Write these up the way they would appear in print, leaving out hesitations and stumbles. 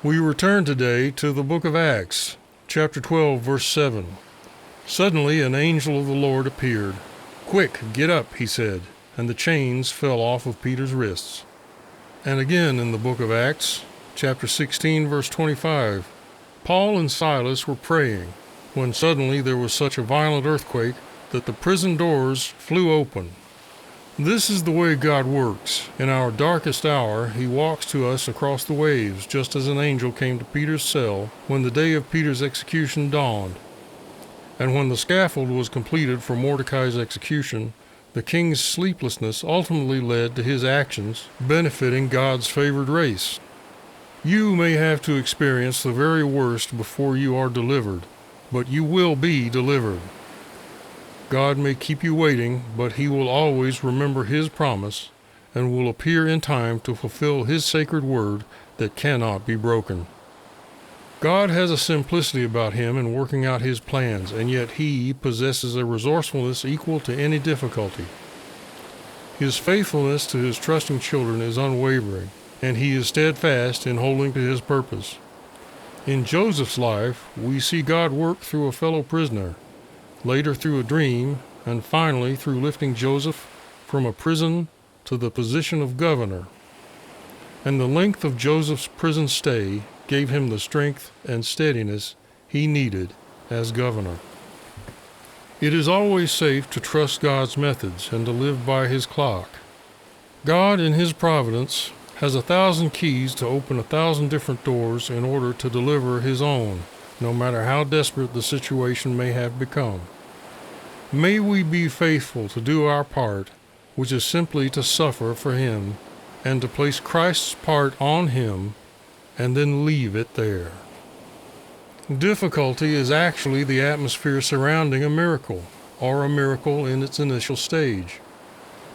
We return today to the book of Acts, chapter 12, verse 7. Suddenly an angel of the Lord appeared. "Quick, get up," he said, and the chains fell off of Peter's wrists. And again in the book of Acts, chapter 16, verse 25, Paul and Silas were praying when suddenly there was such a violent earthquake that the prison doors flew open. This is the way God works. In our darkest hour, He walks to us across the waves, just as an angel came to Peter's cell when the day of Peter's execution dawned. And when the scaffold was completed for Mordecai's execution, the king's sleeplessness ultimately led to his actions benefiting God's favored race. You may have to experience the very worst before you are delivered, but you will be delivered. God may keep you waiting, but He will always remember His promise and will appear in time to fulfill His sacred word that cannot be broken. God has a simplicity about Him in working out His plans, and yet He possesses a resourcefulness equal to any difficulty. His faithfulness to His trusting children is unwavering, and He is steadfast in holding to His purpose. In Joseph's life, we see God work through a fellow prisoner, later through a dream, and finally through lifting Joseph from a prison to the position of governor. And the length of Joseph's prison stay gave him the strength and steadiness he needed as governor. It is always safe to trust God's methods and to live by His clock. God, in His providence, has 1,000 keys to open 1,000 different doors in order to deliver His own, no matter how desperate the situation may have become. May we be faithful to do our part, which is simply to suffer for Him and to place Christ's part on Him and then leave it there. Difficulty is actually the atmosphere surrounding a miracle, or a miracle in its initial stage.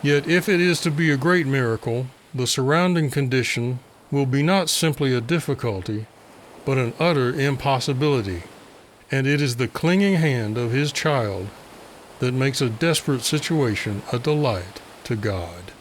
Yet if it is to be a great miracle, the surrounding condition will be not simply a difficulty, but an utter impossibility, and it is the clinging hand of His child that makes a desperate situation a delight to God.